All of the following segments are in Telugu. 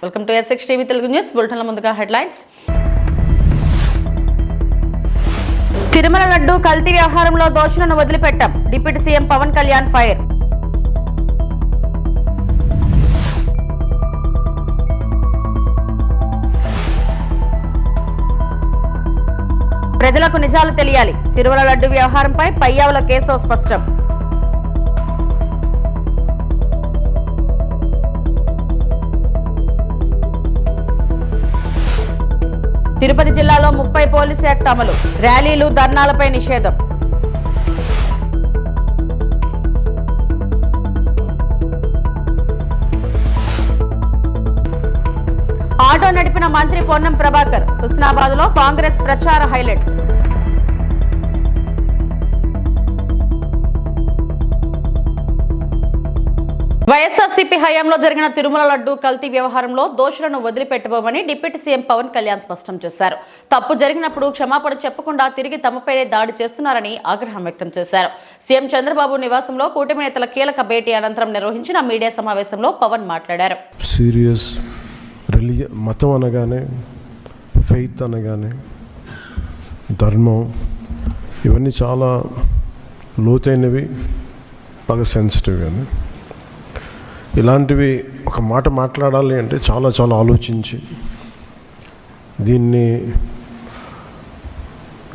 Welcome to S6 TV Telugu news బులెటిన్ల ముందుగా హెడ్లైన్స్. తిరుమల లడ్డు కల్తీ వ్యవహారంలో దోషులను వదిలిపెట్టాం. Deputy CM Pawan Kalyan fire. ప్రజలకు నిజాలు తెలియాలి. తిరుమల లడ్డు వ్యవహారంపై పయ్యావుల కేశవ్ స్పష్టం. తిరుపతి జిల్లాలో 30 పోలీస్ యాక్ట్ అమలు. ర్యాలీలు, ధర్నాలపై నిషేధం. ఆటో నడిపిన మంత్రి పొన్నం ప్రభాకర్. హుస్నాబాద్ లో కాంగ్రెస్ ప్రచార హైలైట్స్. వైఎస్ఆర్సీపీ హయాంలో జరిగిన తిరుమల లడ్డు కల్తీ వ్యవహారంలో దోషులను వదిలిపెట్టబోమని డిప్యూటీ సీఎం పవన్ కళ్యాణ్ స్పష్టం చేశారు. తప్పు జరిగినప్పుడు క్షమాపణ చెప్పకుండా తిరిగి తమపైనే దాడి చేస్తున్నారని ఆగ్రహం వ్యక్తం చేశారు. సీఎం చంద్రబాబు నివాసంలో కూటమి నేతల కీలక భేటీ అనంతరం నిర్వహించిన మీడియా సమావేశంలో పవన్ మాట్లాడారు. సీరియస్ మతం అనగానే, ఫెయిత్ అనగానే, ధర్మం, ఇవన్నీ చాలా లోతైనవి, బాగా సెన్సిటివ్. కానీ ఇలాంటివి ఒక మాట మాట్లాడాలి అంటే చాలా చాలా ఆలోచించి దీన్ని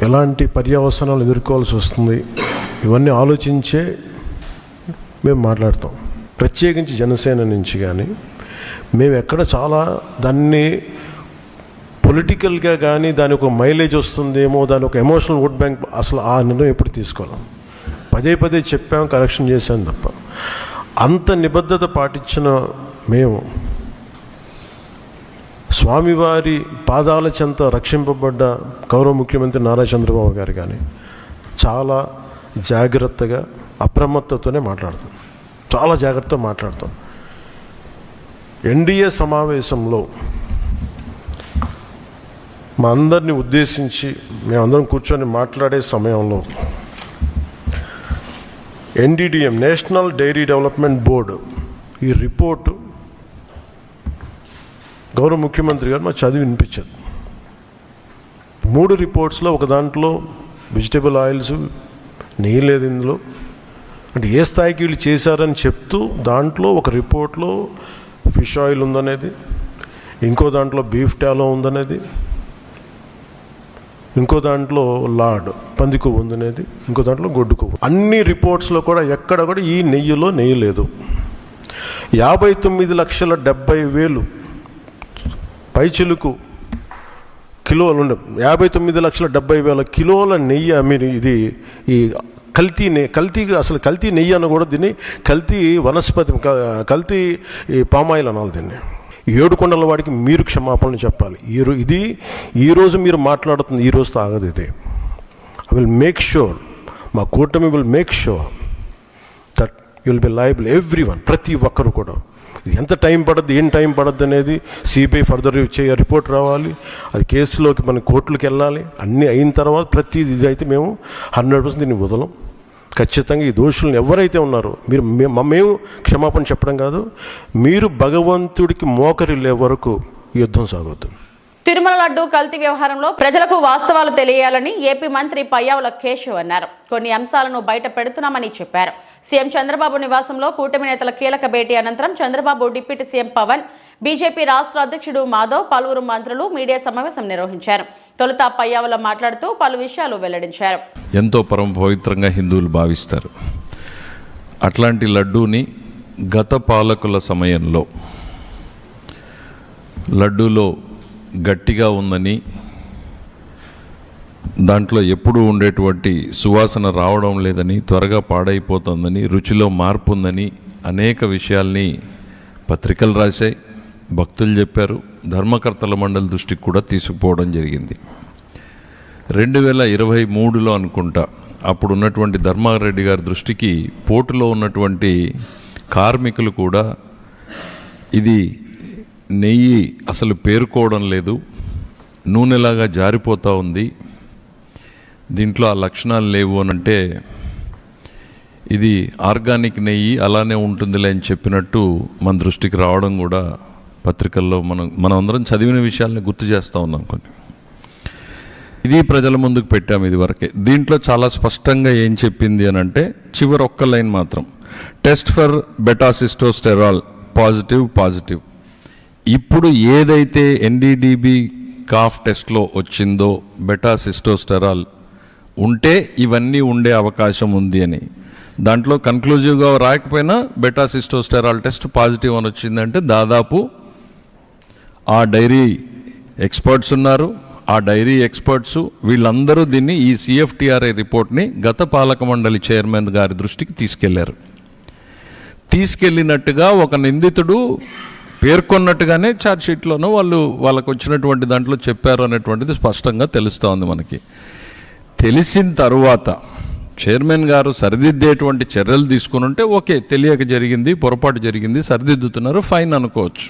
ఎలాంటి పర్యవసనాలు ఎదుర్కోవాల్సి వస్తుంది ఇవన్నీ ఆలోచించే మేము మాట్లాడతాం. ప్రత్యేకించి జనసేన నుంచి కానీ మేము ఎక్కడ చాలా దాన్ని పొలిటికల్గా కానీ దాని ఒక మైలేజ్ వస్తుందేమో, దాని ఒక ఎమోషనల్ ఓట్ బ్యాంక్, అసలు ఆ నిర్ణయం ఎప్పుడు తీసుకోలేం. పదే పదే చెప్పాం, కరెక్షన్ చేశాం తప్ప అంత నిబద్ధత పాటించిన మేము స్వామివారి పాదాల చెంత రక్షింపబడ్డ గౌరవ ముఖ్యమంత్రి నారా చంద్రబాబు గారు కానీ చాలా జాగ్రత్తగా అప్రమత్తతోనే మాట్లాడతాం, చాలా జాగ్రత్తగా మాట్లాడతాం. ఎన్డీఏ సమావేశంలో మా అందరినీ ఉద్దేశించి మేమందరం కూర్చొని మాట్లాడే సమయంలో NDDM national dairy development board ఈ రిపోర్టు గౌరవ ముఖ్యమంత్రి గారు మాకు చదివి వినిపించారు. 3 రిపోర్ట్స్లో ఒక దాంట్లో వెజిటబుల్ ఆయిల్స్, నెయ్యి లేదు ఇందులో, అంటే ఏ స్థాయికి వీళ్ళు చేశారని చెప్తూ దాంట్లో ఒక రిపోర్ట్లో ఫిష్ ఆయిల్ ఉందనేది, ఇంకో దాంట్లో బీఫ్ టాలో ఉందనేది, ఇంకో దాంట్లో లాడ్ పంది కొవ్వు ఉందనేది, ఇంకో దాంట్లో గొడ్డు కొవ్వు. అన్ని రిపోర్ట్స్లో కూడా ఎక్కడ కూడా ఈ నెయ్యిలో నెయ్యి లేదు. 59,70,000 పైచిలుకు కిలోలు ఉండే 59,70,000 కిలోల నెయ్యి మీరు ఇది ఈ కల్తీ అసలు కల్తీ నెయ్యి అనకూడదు, దీన్ని కల్తీ వనస్పతి, కల్తీ ఈ పామాయిల్ అనాలి దీన్ని. 7 కొండల వాడికి మీరు క్షమాపణలు చెప్పాలి. ఇది ఈరోజు మీరు మాట్లాడుతుంది, ఈ రోజుతో ఆగదు. ఇది ఐ విల్ మేక్ షూర్, మా కూటమి will make sure that you will be liable everyone, ప్రతి ఒక్కరు కూడా. ఇది ఎంత టైం పడుద్ది, ఏం టైం పడుద్ది అనేది సిబిఐ ఫర్దర్ రిపోర్ట్ రావాలి, అది కేసులోకి మన కోర్టులకు వెళ్ళాలి. అన్నీ అయిన తర్వాత ప్రతి ఇది అయితే మేము 100% దీన్ని వదలం. ఖచ్చితంగా ఈ దోషులను ఎవరైతే ఉన్నారో మేము క్షమాపణ చెప్పడం కాదు, మీరు భగవంతుడికి మోకరిల్లే వరకు యుద్ధం సాగుతుంది. తిరుమల లడ్డు కల్తీ వ్యవహారంలో ప్రజలకు వాస్తవాలు తెలియాలని ఏపీ మంత్రి పయ్యావుల కేశవ్ అన్నారు. కొన్ని అంశాలను బయట పెడుతున్నామని చెప్పారు. సీఎం చంద్రబాబు నివాసంలో కూటమి నేతల కీలక భేటీ అనంతరం Chandrababu, deputy CM Pawan, BJP రాష్ట్ర అధ్యక్షుడు మాధవ్, పలువురు మంత్రులు మీడియా సమావేశం నిర్వహించారు. తొలుత పయ్యావుల మాట్లాడుతూ పలు విషయాలు వెల్లడించారు. ఎంతో పరమ పవిత్రంగా హిందువులు భావిస్తారు. అట్లాంటి లడ్డూని గత పాలకుల సమయంలో లడ్డూలో గట్టిగా ఉందని, దాంట్లో ఎప్పుడూ ఉండేటువంటి సువాసన రావడం లేదని, త్వరగా పాడైపోతుందని, రుచిలో మార్పు ఉందని అనేక విషయాల్ని పత్రికలు రాశాయి, భక్తులు చెప్పారు, ధర్మకర్తల మండలి దృష్టికి కూడా తీసుకుపోవడం జరిగింది. 2023లో అనుకుంటా అప్పుడు ఉన్నటువంటి ధర్మారెడ్డి గారి దృష్టికి పోర్టులో ఉన్నటువంటి కార్మికులు కూడా ఇది నెయ్యి అసలు పేరుకోవడం లేదు, నూనెలాగా జారిపోతూ ఉంది, దీంట్లో ఆ లక్షణాలు లేవు అని అంటే ఇది ఆర్గానిక్ నెయ్యి అలానే ఉంటుందిలే అని చెప్పినట్టు మన దృష్టికి రావడం కూడా పత్రికల్లో మనం అందరం చదివిన విషయాల్ని గుర్తు చేస్తూ ఉన్నాం కొన్ని. ఇది ప్రజల ముందుకు పెట్టాము ఇది వరకే. దీంట్లో చాలా స్పష్టంగా ఏం చెప్పింది అని అంటే చివరి ఒక్క లైన్ మాత్రం, టెస్ట్ ఫర్ బెటాసిస్టోస్టెరాల్ పాజిటివ్. ఇప్పుడు ఏదైతే ఎన్డీడీబీ కాఫ్ టెస్ట్లో వచ్చిందో బెటాసిస్టోస్టెరాల్ ఉంటే ఇవన్నీ ఉండే అవకాశం ఉంది అని, దాంట్లో కన్క్లూజివ్గా రాకపోయినా బెటాసిస్టోస్టెరాల్ టెస్ట్ పాజిటివ్ అని వచ్చిందంటే దాదాపు ఆ డైరీ ఎక్స్పర్ట్స్ ఉన్నారు, ఆ డైరీ ఎక్స్పర్ట్స్ వీళ్ళందరూ దీన్ని ఈ సిఎఫ్టిఆర్ఐ రిపోర్ట్ని గత పాలక మండలి చైర్మన్ గారి దృష్టికి తీసుకెళ్ళినట్టుగా ఒక నిందితుడు పేర్కొన్నట్టుగానే ఛార్జ్షీట్లోనూ వాళ్ళకు వచ్చినటువంటి దాంట్లో చెప్పారు అనేటువంటిది స్పష్టంగా తెలుస్తూ ఉంది మనకి. తెలిసిన తరువాత చైర్మన్ గారు సరిదిద్దేటువంటి చర్యలు తీసుకుని ఉంటే ఓకే, తెలియక జరిగింది, పొరపాటు జరిగింది, సరిదిద్దుతున్నారు, ఫైన్ అనుకోవచ్చు.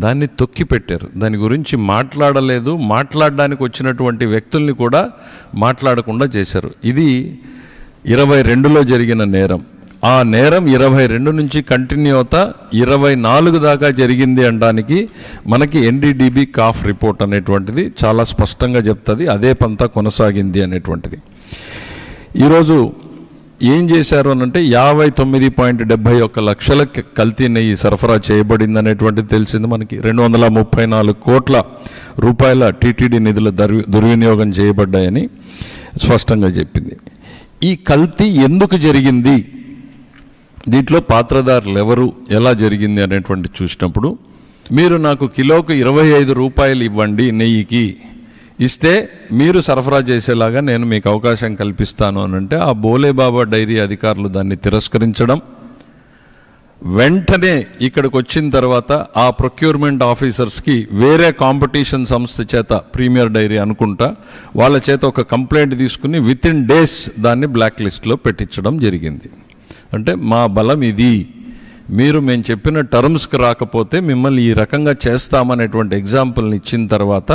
దాన్ని తొక్కి పెట్టారు, దాని గురించి మాట్లాడలేదు, మాట్లాడడానికి వచ్చినటువంటి వ్యక్తుల్ని కూడా మాట్లాడకుండా చేశారు. ఇది 22లో జరిగిన నేరం. ఆ నేరం 22 నుంచి కంటిన్యూ అవుతా 24 దాకా జరిగింది అనడానికి మనకి ఎన్డీడీబీ కాఫ్ రిపోర్ట్ అనేటువంటిది చాలా స్పష్టంగా చెప్తుంది. అదే పంతా కొనసాగింది అనేటువంటిది. ఈరోజు ఏం చేశారు అనంటే 59.71 లక్షల కల్తీ నెయ్యి సరఫరా చేయబడింది అనేటువంటిది తెలిసింది మనకి. 234 కోట్ల రూపాయల టీటీడీ నిధుల దుర్వినియోగం చేయబడ్డాయని స్పష్టంగా చెప్పింది. ఈ కల్తీ ఎందుకు జరిగింది, దీంట్లో పాత్రదారులు ఎవరు, ఎలా జరిగింది అనేటువంటి చూసినప్పుడు, మీరు నాకు కిలోకు 25 రూపాయలు ఇవ్వండి నెయ్యికి, ఇస్తే మీరు సరఫరా చేసేలాగా నేను మీకు అవకాశం కల్పిస్తాను అని అంటే ఆ బోలేబాబా డైరీ అధికారులు దాన్ని తిరస్కరించడం, వెంటనే ఇక్కడికి వచ్చిన తర్వాత ఆ ప్రొక్యూర్మెంట్ ఆఫీసర్స్కి వేరే కాంపిటీషన్ సంస్థ చేత, ప్రీమియర్ డైరీ అనుకుంటా, వాళ్ళ చేత ఒక కంప్లైంట్ తీసుకుని విత్ ఇన్ డేస్ దాన్ని బ్లాక్ లిస్ట్లో పెట్టించడం జరిగింది. అంటే మా బలం ఇది, మేము చెప్పిన టర్మ్స్కి రాకపోతే మిమ్మల్ని ఈ రకంగా చేస్తామనేటువంటి ఎగ్జాంపుల్ని ఇచ్చిన తర్వాత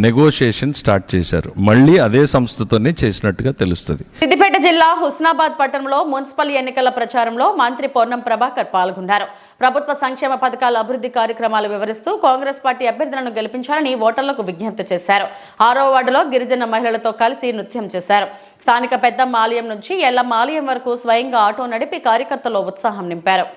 నెగోషియేషన్ స్టార్ట్ చేశారు. మళ్ళీ అదే సంస్థతోనే చేసినట్టుగా తెలుస్తుంది. సిద్దిపేట జిల్లా హుస్నాబాద్ పట్టణంలో మున్సిపల్ ఎన్నికల ప్రచారంలో మంత్రి పొన్నం ప్రభాకర్ పాల్గొన్నారు. ప్రభుత్వ సంక్షేమ పథకాల అభివృద్ధి కార్యక్రమాలు వివరిస్తూ కాంగ్రెస్ పార్టీ అభ్యర్థులను గెలిపించాలని ఓటర్లకు విజ్ఞప్తి చేశారు. 6వ వార్డులో గిరిజన మహిళలతో కలిసి నృత్యం చేశారు. స్థానిక పెద్దమ్మ ఆలయం నుంచి ఎల్లమ్మ ఆలయం వరకు స్వయంగా ఆటో నడిపి కార్యకర్తల్లో ఉత్సాహం నింపారు.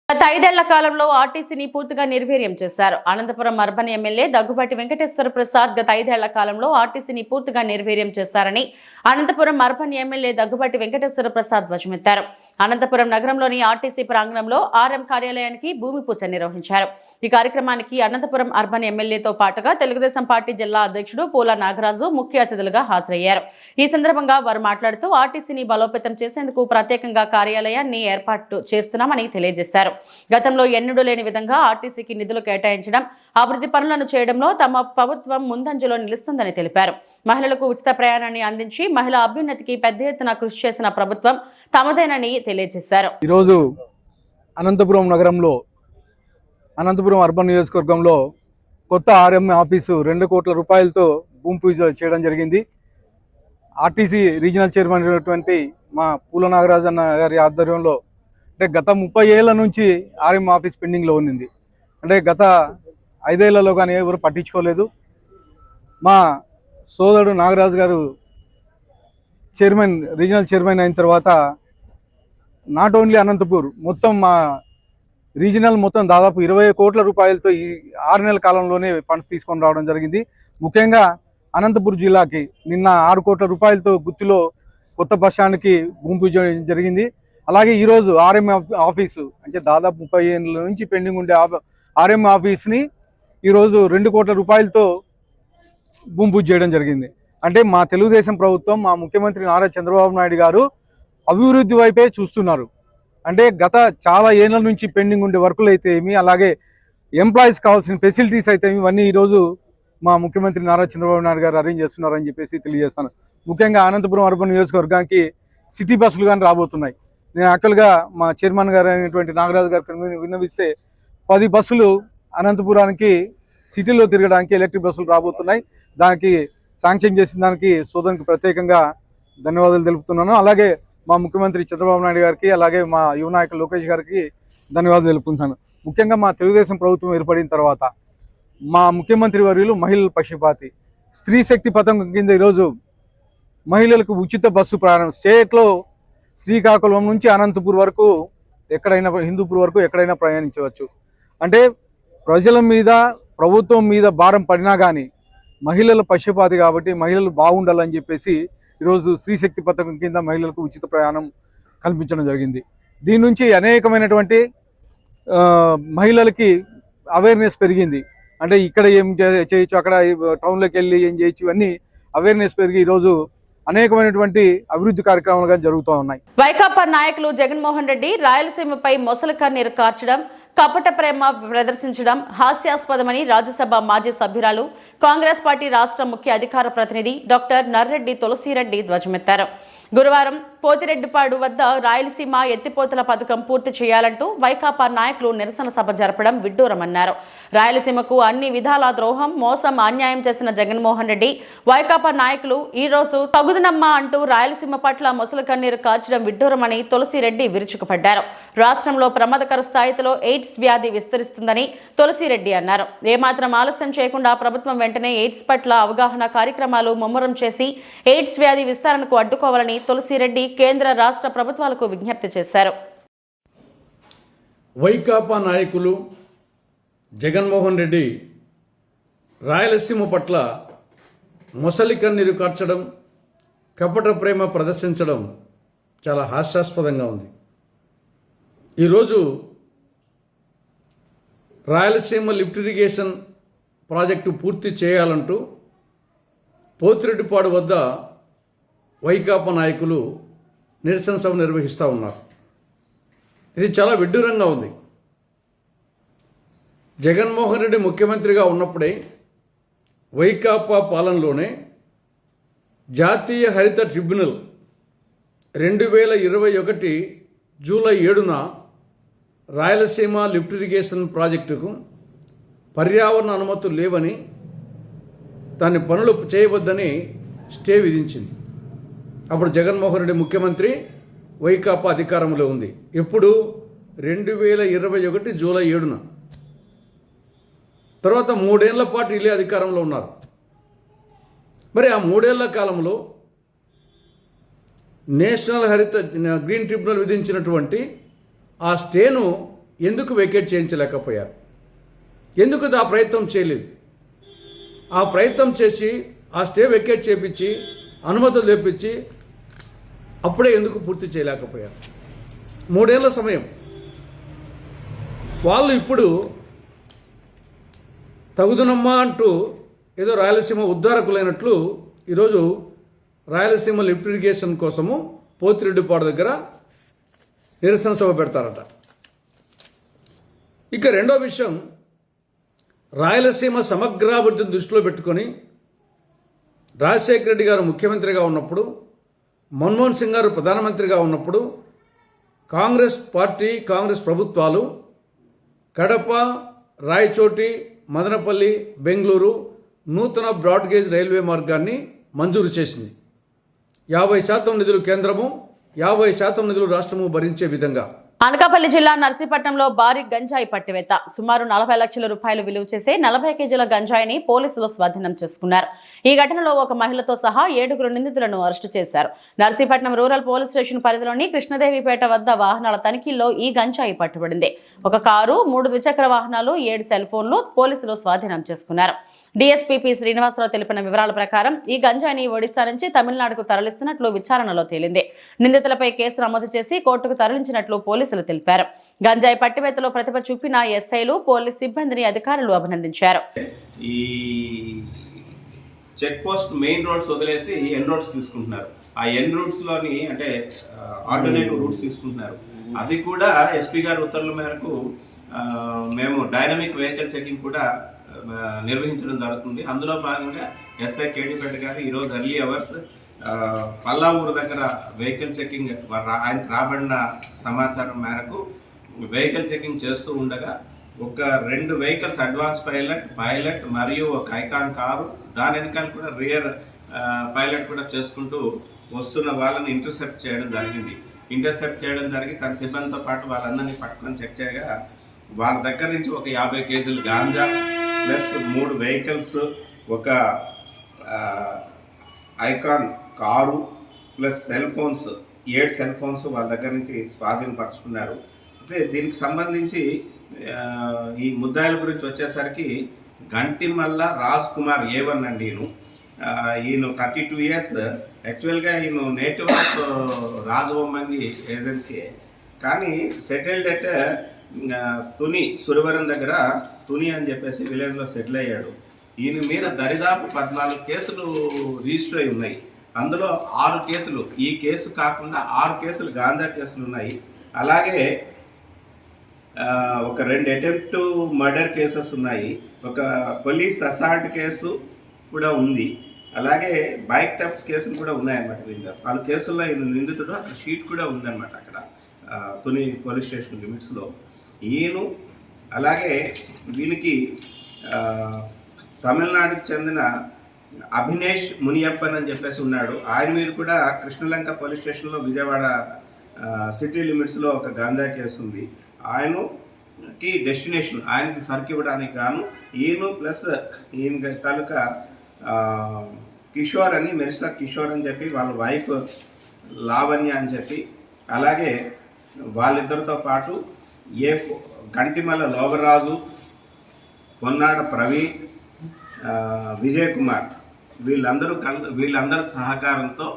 గత 5 ఏళ్ల కాలంలో ఆర్టీసీని పూర్తిగా నిర్వీర్యం చేశారు. అనంతపురం అర్బన్ ఎమ్మెల్యే దగ్గుబాటి వెంకటేశ్వర ప్రసాద్ గత 5 ఏళ్ల కాలంలో ఆర్టీసీని పూర్తిగా నిర్వీర్యం చేశారని అనంతపురం అర్బన్ ఎమ్మెల్యే దగ్గుబాటి వెంకటేశ్వర ప్రసాద్ ధ్వజమెత్తారు. అనంతపురం నగరంలోని ఆర్టీసీ ప్రాంగణంలో ఆర్ఎం కార్యాలయానికి భూమి పూజ నిర్వహించారు. ఈ కార్యక్రమానికి అనంతపురం అర్బన్ ఎమ్మెల్యేతో పాటుగా తెలుగుదేశం పార్టీ జిల్లా అధ్యక్షుడు పూల నాగరాజు ముఖ్య అతిథులుగా హాజరయ్యారు. ఈ సందర్భంగా వారు మాట్లాడుతూ ఆర్టీసీని బలోపేతం చేసేందుకు ప్రత్యేకంగా కార్యాలయాన్ని ఏర్పాటు చేస్తున్నామని తెలియజేశారు. గతంలో ఎన్నడూ లేని విధంగా ఆర్టీసీకి నిధులు కేటాయించడం, అభివృద్ధి పనులను చేయడంలో తమ ప్రభుత్వం ముందంజలో నిలుస్తుందని తెలిపారు. మహిళలకు ఉచిత ప్రయాణాన్ని అందించి మహిళా అభ్యున్నతికి పెద్ద ఎత్తున కృషి చేసిన ప్రభుత్వం తమదేనని తెలియజేశారు. ఈరోజు అనంతపురం నగరంలో అనంతపురం అర్బన్ నియోజకవర్గంలో కొత్త ఆర్ఎం ఆఫీసు 2 కోట్ల రూపాయలతో భూమి పూజ చేయడం జరిగింది. ఆర్టీసీ రీజనల్ చైర్మన్ అయినటువంటి మా పూల నాగరాజు అన్న గారి ఆధ్వర్యంలో అంటే గత 30 ఏళ్ల నుంచి ఆర్ఎం ఆఫీస్ పెండింగ్లో ఉంది. అంటే గత 5 ఏళ్లలో కానీ ఎవరు పట్టించుకోలేదు. మా సోదరుడు నాగరాజు గారు రీజనల్ చైర్మన్ అయిన తర్వాత నాట్ ఓన్లీ అనంతపూర్ మొత్తం మా రీజనల్ మొత్తం దాదాపు 20 కోట్ల రూపాయలతో ఈ 6 నెలల కాలంలోనే ఫండ్స్ తీసుకొని రావడం జరిగింది. ముఖ్యంగా అనంతపూర్ జిల్లాకి నిన్న 6 కోట్ల రూపాయలతో గుత్తిలో కొత్త బస్ స్టాండ్కి భూమి పూజ జరిగింది. అలాగే ఈరోజు ఆర్ఎం ఆఫీసు అంటే దాదాపు 30 ఏళ్ళ నుంచి పెండింగ్ ఉండే ఆర్ఎం ఆఫీస్ని ఈరోజు 2 కోట్ల రూపాయలతో భూమి పూజ చేయడం జరిగింది. అంటే మా తెలుగుదేశం ప్రభుత్వం, మా ముఖ్యమంత్రి నారా చంద్రబాబు నాయుడు గారు అభివృద్ధి వైపే చూస్తున్నారు. అంటే గత చాలా ఏళ్ళ నుంచి పెండింగ్ ఉండే వర్కులు అయితే ఏమి, అలాగే ఎంప్లాయీస్ కావాల్సిన ఫెసిలిటీస్ అయితే ఇవన్నీ ఈరోజు మా ముఖ్యమంత్రి నారా చంద్రబాబు నాయుడు గారు అరేంజ్ చేస్తున్నారని చెప్పేసి తెలియజేస్తాను. ముఖ్యంగా అనంతపురం అర్బన్ నియోజకవర్గానికి సిటీ బస్సులు కానీ రాబోతున్నాయి. నేను యాక్చువల్గా మా చైర్మన్ గారు అయినటువంటి నాగరాజు గారికి విన్నవిస్తే 10 బస్సులు అనంతపురానికి సిటీలో తిరగడానికి ఎలక్ట్రిక్ బస్సులు రాబోతున్నాయి. దానికి శాంక్షన్ చేసిన దానికి సోదరునికి ప్రత్యేకంగా ధన్యవాదాలు తెలుపుతున్నాను. అలాగే మా ముఖ్యమంత్రి చంద్రబాబు నాయుడు గారికి, అలాగే మా యువ నాయకులు లోకేష్ గారికి ధన్యవాదాలు తెలుపుతున్నాను. ముఖ్యంగా మా తెలుగుదేశం ప్రభుత్వం ఏర్పడిన తర్వాత మా ముఖ్యమంత్రి వర్యులు మహిళల పక్షపాతి స్త్రీ శక్తి పథకం కింద ఈరోజు మహిళలకు ఉచిత బస్సు ప్రయాణం స్టేట్లో శ్రీకాకుళం నుంచి అనంతపూర్ వరకు ఎక్కడైనా, హిందూపూర్ వరకు ఎక్కడైనా ప్రయాణించవచ్చు. అంటే ప్రజల మీద, ప్రభుత్వం మీద భారం పడినా కానీ మహిళల పక్షపాతి కాబట్టి మహిళలు బాగుండాలని చెప్పేసి ఈరోజు స్త్రీశక్తి పథకం కింద మహిళలకు ఉచిత ప్రయాణం కల్పించడం జరిగింది. దీని నుంచి అనేకమైనటువంటి మహిళలకి అవేర్నెస్ పెరిగింది. అంటే ఇక్కడ ఏం చేయొచ్చు, అక్కడ టౌన్లోకి వెళ్ళి ఏం చేయొచ్చు, ఇవన్నీ అవేర్నెస్ పెరిగి ఈరోజు అనేకమైనటువంటి అభివృద్ధి కార్యక్రమాలుగా జరుగుతూ ఉన్నాయి. వైకాపా నాయకులు జగన్మోహన్ రెడ్డి రాయలసీమపై మొసలి కన్నీరు కార్చడం, కపట ప్రేమ ప్రదర్శించడం హాస్యాస్పదమని రాజ్యసభ మాజీ సభ్యురాలు, కాంగ్రెస్ పార్టీ రాష్ట్ర ముఖ్య అధికార ప్రతినిధి డాక్టర్ నర్రెడ్డి తులసిరెడ్డి ధ్వజమెత్తారు. గురువారం పోతిరెడ్డిపాడు వద్ద రాయలసీమ ఎత్తిపోతల పథకం పూర్తి చేయాలంటూ వైకాపా నాయకులు నిరసన సభ జరపడం విడ్డూరమన్నారు. రాయలసీమకు అన్ని విధాల ద్రోహం, మోసం, అన్యాయం చేసిన జగన్మోహన్ రెడ్డి, వైకాపా నాయకులు ఈ రోజు తగుదనమ్మా అంటూ రాయలసీమ పట్ల మొసలు కన్నీరు కార్చడం విడ్డూరమని తులసిరెడ్డి విరుచుకుపడ్డారు. రాష్ట్రంలో ప్రమాదకర స్థాయిలో ఎయిడ్స్ వ్యాధి విస్తరిస్తుందని తులసిరెడ్డి అన్నారు. ఏమాత్రం ఆలస్యం చేయకుండా ప్రభుత్వం వెంటనే ఎయిడ్స్ పట్ల అవగాహన కార్యక్రమాలు ముమ్మరం చేసి ఎయిడ్స్ వ్యాధి విస్తరణకు అడ్డుకోవాలని తులసిరెడ్డి కేంద్ర, రాష్ట్ర ప్రభుత్వాలకు విజ్ఞప్తి చేశారు. వైకాపా నాయకులు జగన్మోహన్ రెడ్డి రాయలసీమ పట్ల మొసలి కన్నీరు కార్చడం, కపట ప్రేమ ప్రదర్శించడం చాలా హాస్యాస్పదంగా ఉంది. ఈరోజు రాయలసీమ లిఫ్ట్ ఇరిగేషన్ ప్రాజెక్టు పూర్తి చేయాలంటూ పోతిరెడ్డిపాడు వద్ద వైకాపా నాయకులు నిరసన సభ నిర్వహిస్తూ ఉన్నారు. ఇది చాలా విడ్డూరంగా ఉంది. జగన్మోహన్ రెడ్డి ముఖ్యమంత్రిగా ఉన్నప్పుడే వైకాపా పాలనలోనే జాతీయ హరిత ట్రిబ్యునల్ 2021 జూలై 7న రాయలసీమ లిఫ్ట్ ఇరిగేషన్ ప్రాజెక్టుకు పర్యావరణ అనుమతులు లేవని, దాన్ని పనులు చేయవద్దని స్టే విధించింది. అప్పుడు జగన్మోహన్ రెడ్డి ముఖ్యమంత్రి, వైకాపా అధికారంలో ఉంది. ఎప్పుడు 2021 జూలై 7న. తర్వాత 3 ఏళ్ల పాటు ఇల్లే అధికారంలో ఉన్నారు. మరి ఆ 3 ఏళ్ల కాలంలో నేషనల్ హరిత గ్రీన్ ట్రిబ్యునల్ విధించినటువంటి ఆ స్టేను ఎందుకు వెకేట్ చేయించలేకపోయారు? ఎందుకు ఆ ప్రయత్నం చేయలేదు? ఆ ప్రయత్నం చేసి ఆ స్టే వెకేట్ చేపించి అనుమతులు తెప్పించి అప్పుడే ఎందుకు పూర్తి చేయలేకపోయారు? 3 ఏళ్ల సమయం. వాళ్ళు ఇప్పుడు తగుదనమ్మా అంటూ ఏదో రాయలసీమ ఉద్ధారకులైనట్లు ఈరోజు రాయలసీమ లిఫ్ట్ ఇరిగేషన్ కోసము పోతిరెడ్డిపాడు దగ్గర నిరసన సభ పెడతారట. ఇక రెండో విషయం, రాయలసీమ సమగ్రాభివృద్ధిని దృష్టిలో పెట్టుకొని రాజశేఖర రెడ్డి గారు ముఖ్యమంత్రిగా ఉన్నప్పుడు, మన్మోహన్ సింగ్ గారు ప్రధానమంత్రిగా ఉన్నప్పుడు కాంగ్రెస్ పార్టీ, కాంగ్రెస్ ప్రభుత్వాలు కడప, రాయచోటి, మదనపల్లి, బెంగళూరు నూతన బ్రాడ్గేజ్ రైల్వే మార్గాన్ని మంజూరు చేసింది. 50% నిధులు కేంద్రము, 50% నిధులు రాష్ట్రము భరించే విధంగా. అనకాపల్లి జిల్లా నర్సీపట్నంలో భారీ గంజాయి పట్టివేత. సుమారు 40 లక్షల రూపాయలు విలువ చేసే 40 కేజీల గంజాయిని పోలీసులు స్వాధీనం చేసుకున్నారు. ఈ ఘటనలో ఒక మహిళతో సహా 7 నిందితులను అరెస్టు చేశారు. నర్సీపట్నం రూరల్ పోలీస్ స్టేషన్ పరిధిలోని కృష్ణదేవిపేట వద్ద వాహనాల తనిఖీల్లో ఈ గంజాయి పట్టుబడింది. ఒక కారు, 3 ద్విచక్ర వాహనాలు, 7 సెల్ ఫోన్లు పోలీసులు స్వాధీనం చేసుకున్నారు. డీఎస్పీ శ్రీనివాసరావు తెలిపిన వివరాల ప్రకారం ఈ గంజాయిని ఒడిశా నుంచి తమిళనాడుకు తరలిస్తున్నట్లు విచారణలో తేలింది. నిందితులపై కేసు నమోదు చేసి కోర్టుకు తరలించినట్లు పోలీసులు తెలిపారు. గంజాయి పట్టివేతలో ప్రతిభ చూపిన ఎస్ఐలు, పోలీస్ సిబ్బందిని అధికారులు అభినందించారు. ఈ చెక్ పోస్ట్ మెయిన్ రోడ్స్ వదిలేసి ఎన్ రోడ్స్ తీసుకుంటున్నారు. ఆ ఎన్ రూట్స్ లోని అంటే ఆల్టర్నేటివ్ రూట్స్ తీసుకుంటున్నారు. అది కూడా ఎస్పీ గారి ఉత్తర్వుల మేరకు మేము డైనమిక్ వెహికల్ చెకింగ్ కూడా నిర్వహించడం జరుగుతుంది. అందులో భాగంగా ఎస్ఐ కేడీపేట గారు ఈరోజు ఎర్లీ అవర్స్ పల్లావూరు దగ్గర వెహికల్ చెకింగ్ ఆయనకు రాబడిన సమాచారం మేరకు వెహికల్ చెకింగ్ చేస్తూ ఉండగా ఒక 2 వెహికల్స్ అడ్వాన్స్ పైలట్ మరియు ఒక ఐకాన్ కారు, దాని వెనకాల కూడా రియర్ పైలట్ కూడా చేసుకుంటూ వస్తున్న వాళ్ళని ఇంటర్సెప్ట్ చేయడం జరిగి తన సిబ్బందితో పాటు వాళ్ళందరినీ పట్టుకొని చెక్ చేయగా వాళ్ళ దగ్గర నుంచి ఒక 50 కేజీలు గాంజా ప్లస్ 3 వెహికల్స్, ఒక icon car plus cell phones 7 cell phones వాళ్ళ దగ్గర నుంచి స్వాధీనపరుచుకున్నారు. అయితే దీనికి సంబంధించి ఈ ముద్దాయిల గురించి వచ్చేసరికి గంటిమల్ల రాజ్ కుమార్ A1 అండి. ఈయన 32 ఇయర్స్. యాక్చువల్గా ఈయన నేటివ్ ఆఫ్ రాజవొమ్మంగి ఏజెన్సీ, కానీ సెటిల్డ్ అట్ తుని సురవరం దగ్గర తుని అని చెప్పేసి విలేజ్లో సెటిల్ అయ్యాడు. ఈయన మీద దరిదాపు 14 కేసులు రిజిస్టర్ అయి ఉన్నాయి. అందులో 6 కేసులు, ఈ కేసు కాకుండా 6 కేసులు గాంజా కేసులు ఉన్నాయి. అలాగే ఒక 2 అటెంప్ట్ మర్డర్ కేసెస్ ఉన్నాయి. ఒక పోలీస్ అసాల్ట్ కేసు కూడా ఉంది. అలాగే బైక్ థెఫ్ట్స్ కేసులు కూడా ఉన్నాయన్నమాట. వీళ్ళు 4 కేసుల్లో ఈయన నిందితుడు. అక్కడ షీట్ కూడా ఉందన్నమాట అక్కడ తుని పోలీస్ స్టేషన్ లిమిట్స్లో ఈయన. అలాగే వీనికి తమిళనాడుకు చెందిన అభినేష్ మునియప్పన్ అని చెప్పేసి ఉన్నాడు. ఆయన మీద కూడా కృష్ణలంక పోలీస్ స్టేషన్లో విజయవాడ సిటీ లిమిట్స్లో ఒక గాంజా కేసు ఉంది. ఆయనకి డెస్టినేషన్ ఆయనకి సరుకు ఇవ్వడానికి గాను ఈయన ప్లస్ ఈయన తాలూకా కిషోర్ అని, మెరిసా కిషోర్ అని చెప్పి వాళ్ళ వైఫ్ లావణ్య అని చెప్పి, అలాగే వాళ్ళిద్దరితో పాటు గంటిమల్ల లోగరాజు, పొన్నాడ ప్రవీణ్, విజయ్ కుమార్ వీళ్ళందరూ సహకారంతో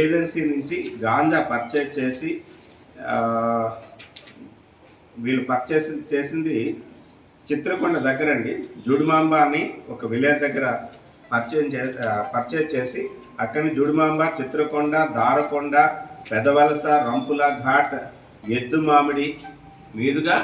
ఏజెన్సీ నుంచి గాంజా పర్చేజ్ చేసి వీళ్ళు చేసింది చిత్రకొండ దగ్గరండి. జుడిమాంబ అని ఒక విలేజ్ దగ్గర పర్చేజ్ చేసి అక్కడి జుడిమాంబ, చిత్రకొండ, దారకొండ, పెదవలస, రంపుల ఘాట్, ఎద్దు మామిడి మీదుగా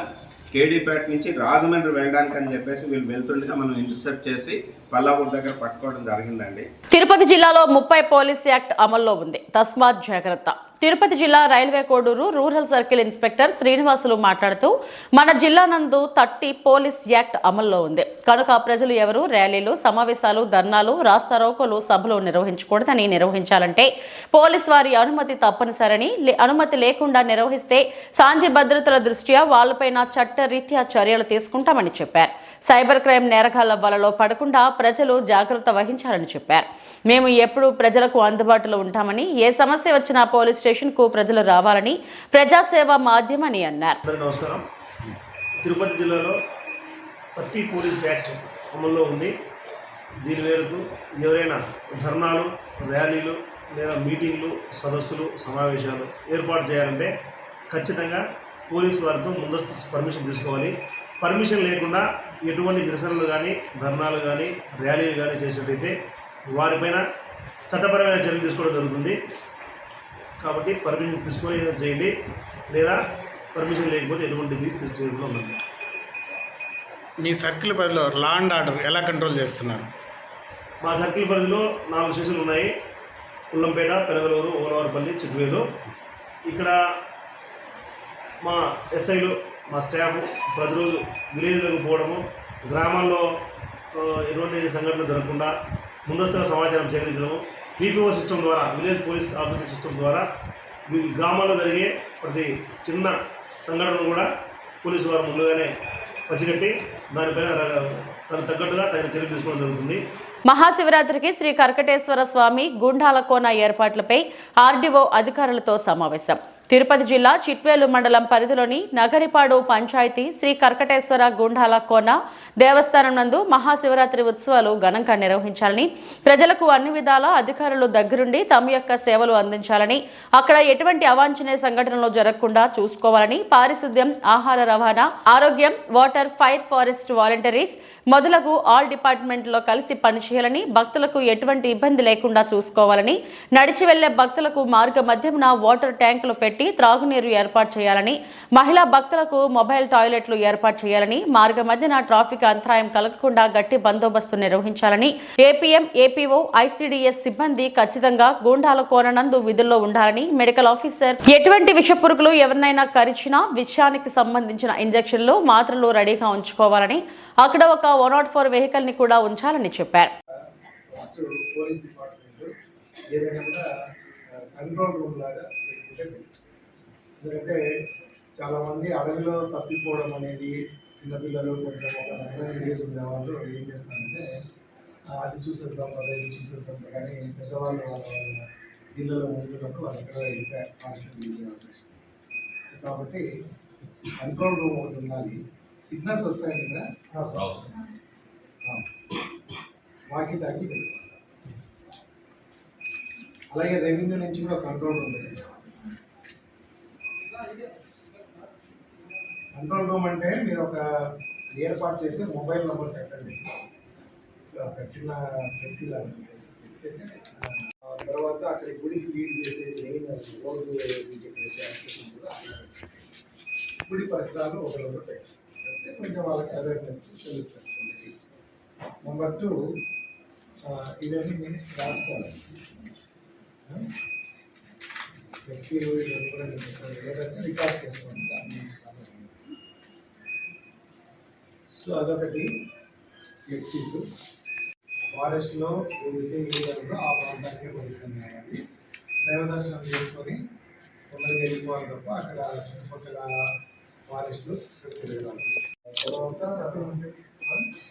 కేడీపేట నుంచి రాజమండ్రి వెళ్ళడానికి అని చెప్పేసి వీళ్ళు వెళ్తుండగా మనం ఇంటర్సెప్ట్ చేసి పల్లాపూర్ దగ్గర పట్టుకోవడం జరిగిందండి. తిరుపతి జిల్లాలో 30 పోలీస్ యాక్ట్ అమల్లో ఉంది. తస్మాత్ జాగ్రత్త. తిరుపతి జిల్లా railway Koduru rural circle inspector Srinivasulu మాట్లాడుతూ, మన జిల్లా నందు 30 పోలీస్ యాక్ట్ అమల్లో ఉంది కనుక ప్రజలు ఎవరు ర్యాలీలు, సమావేశాలు, ధర్నాలు, రాస్తారోకోలు, సభలు నిర్వహించకూడదని, నిర్వహించాలంటే పోలీస్ వారి అనుమతి తప్పనిసరని, అనుమతి లేకుండా నిర్వహిస్తే శాంతి భద్రతల దృష్ట్యా వాళ్లపైన చట్టరీత్యా చర్యలు తీసుకుంటామని చెప్పారు. సైబర్ క్రైమ్ నేరగాళ్ల వలలో పడకుండా ప్రజలు జాగ్రత్త వహించాలని చెప్పారు. మేము ఎప్పుడూ ప్రజలకు అందుబాటులో ఉంటామని, ఏ సమస్య వచ్చినా పోలీస్ స్టేషన్ కు ప్రజలు రావాలని ప్రజాసేవ మాధ్యమని అన్నారు. నమస్కారం. తిరుపతి జిల్లాలో 30 పోలీస్ యాక్ట్ అమల్లో ఉంది. దీని మేరకు ఎవరైనా ధర్నాలు, ర్యాలీలు లేదా మీటింగ్లు, సదస్సులు, సమావేశాలు ఏర్పాటు చేయాలంటే ఖచ్చితంగా పోలీసు వారితో ముందస్తు పర్మిషన్ తీసుకోవాలి. పర్మిషన్ లేకుండా ఎటువంటి నిరసనలు కానీ, ధర్నాలు కానీ, ర్యాలీలు కానీ చేసినట్లయితే వారిపైన చట్టపరమైన చర్యలు తీసుకోవడం జరుగుతుంది. కాబట్టి పర్మిషన్ తీసుకొని చేయండి, లేదా పర్మిషన్ లేకపోతే ఎటువంటిది చేయకుండా ఉంటుంది. మీ సర్కిల్ పరిధిలో లా అండ్ ఆర్డర్ ఎలా కంట్రోల్ చేస్తున్నారు? మా సర్కిల్ పరిధిలో 4 స్టేషన్లు ఉన్నాయి. పుల్లంపేట, పెనగలూరు, ఓలవారిపల్లి, చిట్వేలు. ఇక్కడ మా ఎస్ఐలు, మా స్టాఫ్ ప్రతిరోజు విలేజ్లకు పోవడము, గ్రామాల్లో ఎటువంటి సంఘటనలు జరగకుండా ముందస్తుగా సమాచారం సేకరించడము, PPO సిస్టమ్ ద్వారా, విలేజ్ పోలీస్ ఆఫీసర్ సిస్టమ్ ద్వారా మీ గ్రామాల్లో జరిగే ప్రతి చిన్న సంఘటనను కూడా పోలీసు వారు ముందుగానే పసిగట్టి దానిపైన దానికి తగ్గట్టుగా తగిన చర్యలు తీసుకోవడం జరుగుతుంది. మహాశివరాత్రికి శ్రీ కర్కటేశ్వర స్వామి గుండాల కోన ఏర్పాట్లపై ఆర్డీఓ అధికారులతో సమావేశం. తిరుపతి జిల్లా చిట్వేలు మండలం పరిధిలోని నగరిపాడు పంచాయతీ శ్రీ కర్కటేశ్వర గుండాల కోన దేవస్థానం నందు మహాశివరాత్రి ఉత్సవాలు ఘనంగా నిర్వహించాలని, ప్రజలకు అన్ని విధాల అధికారులు దగ్గరుండి తమ యొక్క సేవలు అందించాలని, అక్కడ ఎటువంటి అవాంఛనీయ సంఘటనలు జరగకుండా చూసుకోవాలని, పారిశుద్ధ్యం, ఆహార రవాణా, ఆరోగ్యం, వాటర్, ఫైర్, ఫారెస్ట్ వాలంటీర్స్ మొదలగు ఆల్ డిపార్ట్మెంట్లో కలిసి పనిచేయాలని, భక్తులకు ఎటువంటి ఇబ్బంది లేకుండా చూసుకోవాలని, నడిచి వెళ్లే భక్తులకు మార్గ మధ్యమున వాటర్ ట్యాంకులు పెట్టి త్రాగునీరు ఏర్పాటు చేయాలని, మహిళా భక్తులకు మొబైల్ టాయిలెట్లు ఏర్పాటు చేయాలని, మార్గ మధ్యన ట్రాఫిక్ అంతరాయం కలగకుండా గట్టి బందోబస్తు నిర్వహించాలని, ఏపీఎం, ఏపీఓ, ఐసీడీఎస్ సిబ్బంది ఖచ్చితంగా గుండాల కోనందు విధుల్లో ఉండాలని, మెడికల్ ఆఫీసర్ ఎటువంటి విషపురుగులు ఎవరినైనా కరిచినా విషయానికి సంబంధించిన ఇంజెక్షన్లు, మాత్రలు రెడీగా ఉంచుకోవాలని, అక్కడ ఒక 104 వెహికల్ ని కూడా ఉంచాలని చెప్పారు. పోలీస్ డిపార్ట్మెంట్ ఏదైనా కూడా కంట్రోల్ రూమ్ లాగా ఎందుకంటే చాలామంది అడవిలో తప్పిపోవడం అనేది చిన్నపిల్లలు కొంచెం ఒక 9 years ఉండే వాళ్ళు ఏం చేస్తారంటే అది చూసేద్దాం కదా ఇది చూసేద్దాం కానీ పెద్దవాళ్ళు వాళ్ళ ఇళ్ళలో ఉంటున్నప్పుడు వాళ్ళు ఎక్కడ వెళ్ళిపోయారు కాబట్టి కంట్రోల్ రూమ్ ఒకటి ఉండాలి. సిగ్నల్స్ వస్తాయి కదా వాకి టాకి, అలాగే రెవెన్యూ నుంచి కూడా కంట్రోల్ రూమ్ ఉంది. కంట్రోల్ రూమ్ అంటే మీరు ఒక ఏర్పాటు చేసి మొబైల్ నెంబర్ పెట్టండి, ఒక చిన్న ఫ్లెక్సీ లాగా తర్వాత అక్కడ గుడికి లీడ్ చేసేది మెయిన్ రోడ్డు కూడా గుడి పరిసరాలు ఒకరు పెట్టండి, కొంచెం వాళ్ళకి అవేర్నెస్ తెలుస్తుంది. నెంబర్ 2 ఇవన్నీ మినిట్స్ రాసుకోవాలి. ఫ్లెక్సీలు ఏదంటే రికార్డ్ చేసుకోండి. సో అదొకటి. ఫ్లెక్సీస్ ఫారెస్ట్లో ఏదైతే ఏరియాలో ఆ ప్రాంతానికి పడుతున్నాయి దైవ దర్శనం చేసుకొని తొందరగా వెళ్ళిపోవాలి తప్ప అక్కడ చుట్టుపక్కల ఫారెస్ట్లు తిరగడానికి. తర్వాత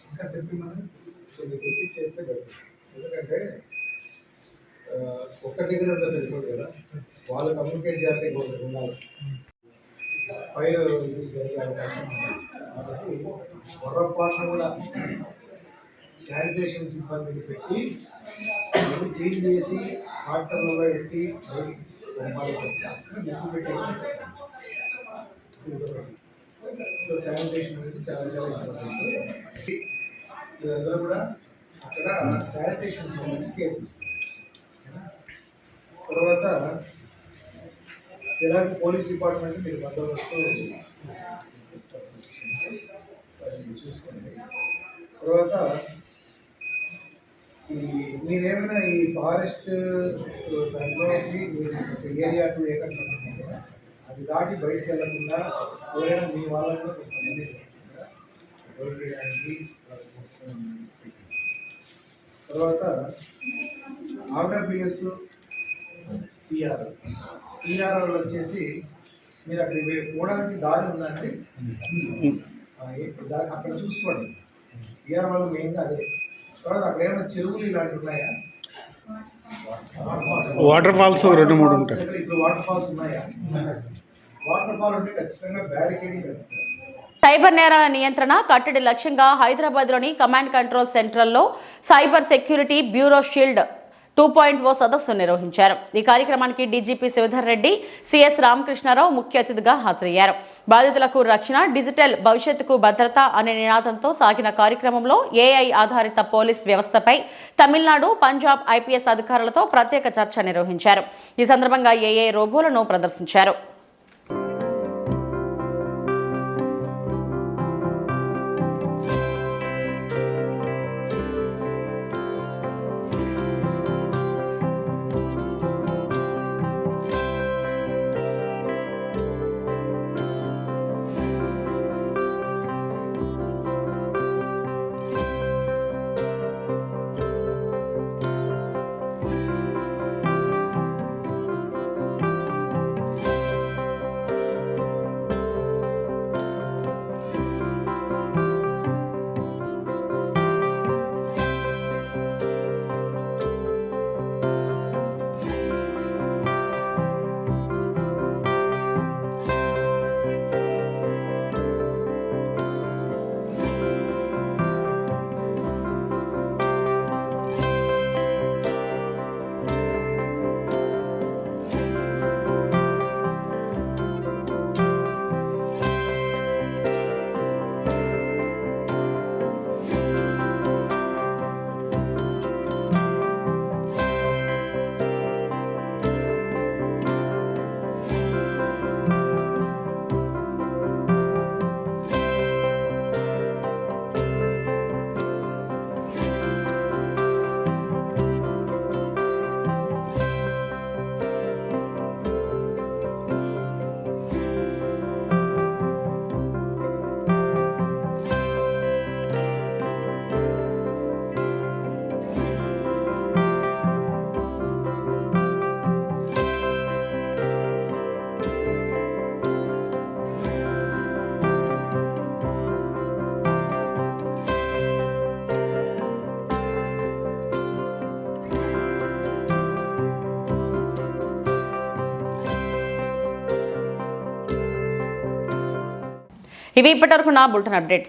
ఇంకా చెప్పి మనం కొన్ని తెప్పించేస్తే బెటర్. ఎందుకంటే ఒక్క దగ్గర ఉంటే సరిపోదు కదా, వాళ్ళు కమ్యూనికేట్ చేయాలంటే ఇంకొకటి ఉండాలి. ఫైర్ ఇది జరిగే అవకాశం ఉంది కాబట్టి పొరపాటున కూడా శానిటేషన్ సిబ్బందిని పెట్టి క్లీన్ చేసి ట్రాక్టర్లలో ఎత్తి పెట్టి సో శానిటేషన్ అనేది చాలా చాలా ఇంపార్టెంట్. మీరందరూ కూడా అక్కడ శానిటేషన్ సంబంధించి కేర్ తీసుకోండి. తర్వాత ఎలాంటి పోలీస్ డిపార్ట్మెంట్ మీరు బందోబస్తు చూసుకోండి. తర్వాత మీరేమైనా ఈ ఫారెస్ట్ దాంట్లోకి ఏరియా 2 acres అనుకుంటాం కదా, అది దాటి బయటకు వెళ్ళకుండా ఎవరైనా మీ వాళ్ళలో కొంతమంది రోడ్డు వేయడానికి. తర్వాత ఆర్డబ్ల్యూఎస్ పిఆర్ఆర్ వచ్చేసి మీరు అక్కడికి పోవడానికి దారి ఉందండి, అక్కడ చూసుకోండి. పిఆర్ వాళ్ళు మెయిన్గా అదే. తర్వాత అక్కడ ఏమైనా చెరువులు ఇలాంటివి ఉన్నాయా? వాటర్ ఫాల్స్ 2-3 ఉంటాయి. ఇప్పుడు వాటర్ ఫాల్స్ ఉన్నాయా? వాటర్ ఫాల్ ఉంటే ఖచ్చితంగా బ్యారికేడింగ్ పెడతారు. సైబర్ నేరాల నియంత్రణ కట్టడి లక్ష్యంగా హైదరాబాద్లోని కమాండ్ కంట్రోల్ సెంటర్లో సైబర్ సెక్యూరిటీ బ్యూరో షీల్డ్ 2.0 సదస్సు నిర్వహించారు. ఈ కార్యక్రమానికి డీజీపీ శివధర్ రెడ్డి, సిఎస్ రామకృష్ణారావు ముఖ్య అతిథిగా హాజరయ్యారు. బాధితులకు రక్షణ, డిజిటల్ భవిష్యత్తుకు భద్రత అనే నినాదంతో సాగిన కార్యక్రమంలో ఏఐ ఆధారిత పోలీస్ వ్యవస్థపై తమిళనాడు, పంజాబ్ ఐపీఎస్ అధికారులతో ప్రత్యేక చర్చ నిర్వహించారు. ఈ సందర్భంగా ఏఐ రోబోలను ప్రదర్శించారు. ఇవి ఇప్పటివరకు నా బులెటిన్ అప్డేట్స్.